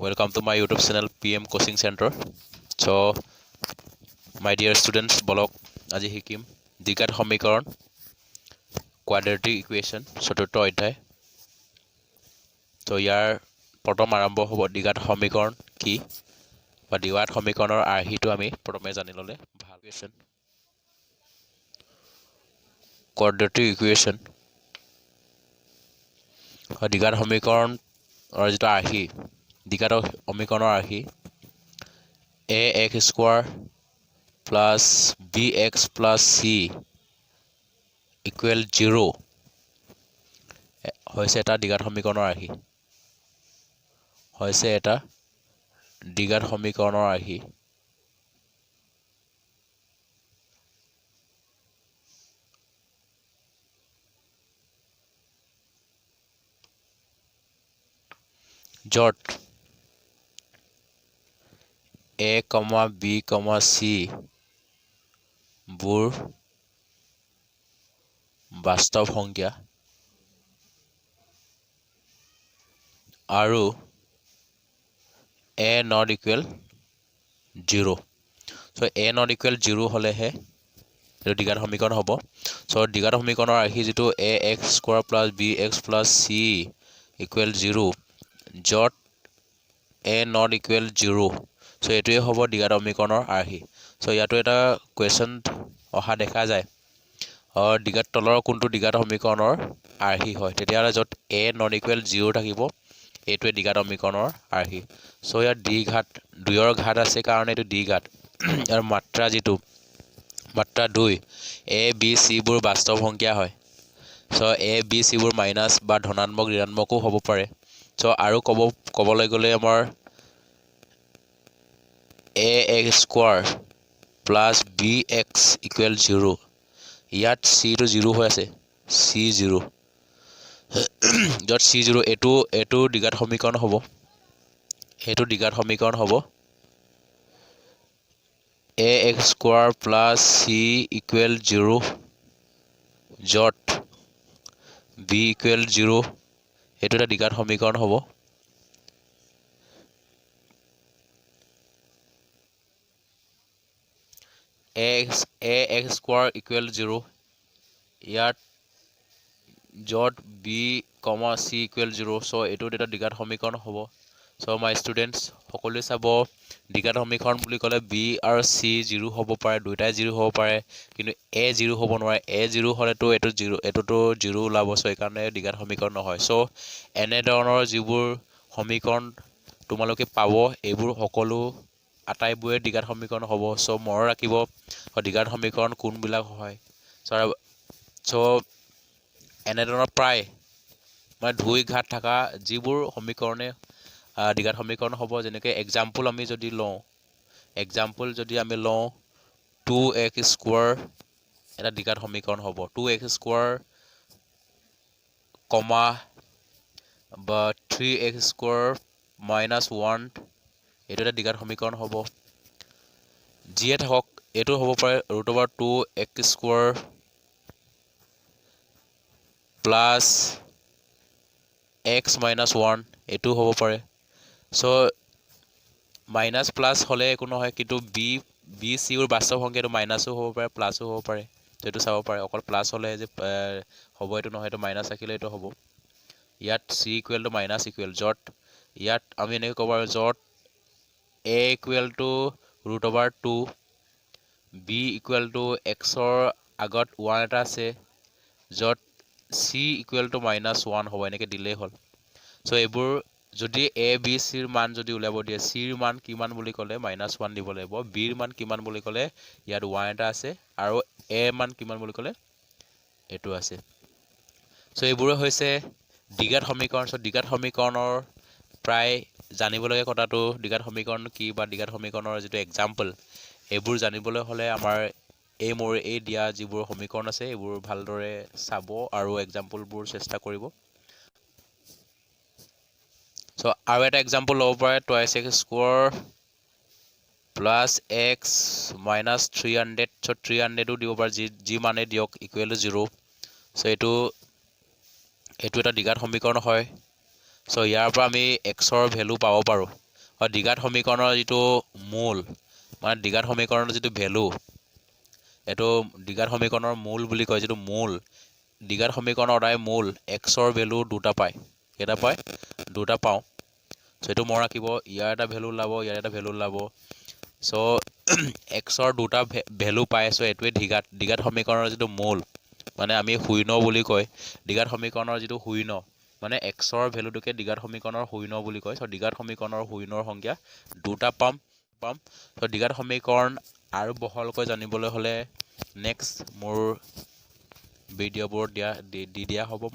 Welcome to my YouTube channel PM Coaching Center. So, my dear students, bolok আজি শিকিম দ্বিঘাত সমীকৰণ quadratic equation চতুৰ্থ অধ্যায়। তো ইয়াৰ প্ৰথম আৰম্ভ হ'ব দ্বিঘাত সমীকৰণ কি বা দ্বিঘাত সমীকৰণৰ আৰ্হিটো আমি প্ৰথমে জানি ল'লে ভাল। ইকুৱেশ্যন quadratic equation দ্বিঘাত সমীকৰণৰ যিটো আৰ্হি দ্বিঘাত সমীকৰণৰ আৰ্হি ax square plus bx plus c equal 0 হৈছে এটা দ্বিঘাত সমীকৰণৰ আৰ্হি য'ত a, b, c বোৰ বাস্তৱ সংখ্যা আৰু a not equal 0 so a not equal 0 হলেহে এইটো দ্বিঘাত সমীকৰণ হ'ব। so দ্বিঘাত সমীকৰণৰ আৰ্হি যিটো ax square plus bx plus c equal 0 য'ত a not equal 0 so এইটোৱে হ'ব দ্বিঘাত সমীকৰণৰ আৰ্হি। so ইয়াতো এটা কুৱেশ্যন অহা দেখা যায় দ্বিঘাত তলৰ কোনটো দ্বিঘাত সমীকৰণৰ আৰ্হি হয়, তেতিয়াহ'লে য'ত a not equal 0 থাকিব এইটোৱে দ্বিঘাত সমীকৰণৰ আৰ্হি। so ইয়াত দ্বিঘাত দুইৰ ঘাত আছে কাৰণে এইটো দ্বিঘাত আৰু মাত্ৰা যিটো মাত্ৰা 2 a b c বোৰ বাস্তৱ সংখ্যা হয়। so a b c বোৰ মাইনাছ বা ধনাত্মক ঋণাত্মকো হ'ব পাৰে। so আৰু ক'বলৈ গ'লে আমাৰ ax square plus bx equal 0 ইয়াত c টো 0 হৈ আছে c0 য'ত c0 এইটো দ্বিঘাত সমীকৰণ হ'ব ax square plus c equal 0 য'ত b ইকুৱেল 0 এইটো এটা দ্বিঘাত সমীকৰণ হ'ব। ax স্কোৱাৰ ইকুৱেল 0 ইয়াত য'ত b, c ইকুৱেল 0 so এইটো এটা দ্বিঘাত সমীকৰণ হ'ব। so my students সকলোৱে চাব দ্বিঘাত সমীকৰণ বুলি ক'লে b আৰু c 0 হ'ব পাৰে, দুইটাই 0 হ'ব পাৰে, কিন্তু a 0 হ'ব নোৱাৰে। a 0 হ'লেতো এইটোতো 0 ওলাব, so এইকাৰণে দ্বিঘাত সমীকৰণ নহয়। so এনেধৰণৰ যিবোৰ সমীকৰণ তোমালোকে পাব এইবোৰ সকলো আটাইবোৰে দ্বিঘাত সমীকৰণ হ'ব। so মনত ৰাখিব দ্বিঘাত সমীকৰণ কোনবিলাক হয়। so এনেধৰণৰ প্ৰায় মানে দুই ঘাত থকা যিবোৰ সমীকৰণে দ্বিঘাত সমীকৰণ হ'ব। যেনেকৈ এক্সাম্পল যদি আমি লওঁ 2x স্কোৱাৰ এটা দ্বিঘাত সমীকৰণ হ'ব। 2x স্কোৱাৰ কমা বা 3x স্কোৱাৰ মাইনাছ 1 এইটো এটা দ্বিঘাত সমীকৰণ হ'ব। যিয়ে থাকক এইটো হ'ব পাৰে √2x square plus x minus 1 এইটো হ'ব পাৰে। so মাইনাছ প্লাছ হ'লে একো নহয়, কিন্তু b c ৰ বাস্তৱ সংখ্যা এইটো মাইনাছো হ'ব পাৰে প্লাছো হ'ব পাৰে, এইটো চাব পাৰে। অকল প্লাছ হ'লে যে হ'ব এইটো নহয়, এইটো মাইনাছ থাকিলে এইটো হ'ব। ইয়াত c equal to minus equal য'ত ইয়াত আমি এনেকৈ ক'ব পাৰোঁ য'ত a equal to √2 b equal to xৰ আগত 1 এটা আছে, য'ত c ইকুৱেল টু মাইনাছ 1 হ'ব, এনেকৈ দিলেই হ'ল। so এইবোৰ যদি a b c ৰ মান যদি উলিয়াব দিয়ে, c ৰ মান কিমান বুলি ক'লে -1 দিব লাগিব, b ৰ মান কিমান বুলি ক'লে ইয়াত 1 এটা আছে, আৰু a ৰ মান কিমান বুলি ক'লে এইটো আছে। so এইবোৰে হৈছে দ্বিঘাত সমীকৰণ। so দ্বিঘাত সমীকৰণৰ প্ৰায় জানিবলগীয়া কথাটো দ্বিঘাত সমীকৰণ কি বা দ্বিঘাত সমীকৰণৰ যিটো এক্সাম্পল এইবোৰ জানিবলৈ হ'লে আমাৰ এই দিয়া যিবোৰ সমীকৰণ আছে এইবোৰ ভালদৰে চাব আৰু এক্সাম্পলবোৰ চেষ্টা কৰিব। so আৰু এটা এক্সাম্পল ল'ব পাৰে 2x square plus x minus 300 so 300ও দিব পাৰে, যি মানে দিয়ক ইকুৱেল টু 0। so এইটো এটা দ্বিঘাত সমীকৰণ হয়। so ইয়াৰ পৰা আমি xৰ ভেলু পাব পাৰোঁ। আৰু দ্বিঘাত সমীকৰণৰ যিটো মূল মানে দ্বিঘাত সমীকৰণৰ যিটো ভেলু এইটো দ্বিঘাত সমীকৰণৰ মূল বুলি কয় যিটো মূল দ্বিঘাত সমীকৰণৰ সদায় মূল এক্সৰ ভেলু দুটা পায় কেইটা পায় দুটা পাওঁ চ' এইটো মনত ৰাখিব ইয়াৰ এটা ভেলু ওলাব ইয়াৰ এটা ভেলু ওলাব চ' এক্সৰ দুটা ভেলু পায় চ' এইটোৱে দ্বিঘাত সমীকৰণৰ যিটো মূল মানে আমি শূন্য বুলি কয় দ্বিঘাত সমীকৰণৰ যিটো শূন্য মানে এক্সৰ ভেলুটোকে দ্বিঘাত সমীকৰণৰ শূন্য বুলি কয় চ' দ্বিঘাত সমীকৰণৰ শূন্যৰ সংখ্যা দুটা পাম চ' দ্বিঘাত সমীকৰণ আৰু বহলকৈ জানিবলৈ হ'লে নেক্সট মোৰ ভিডিঅ'বোৰত দি দিয়া হ'ব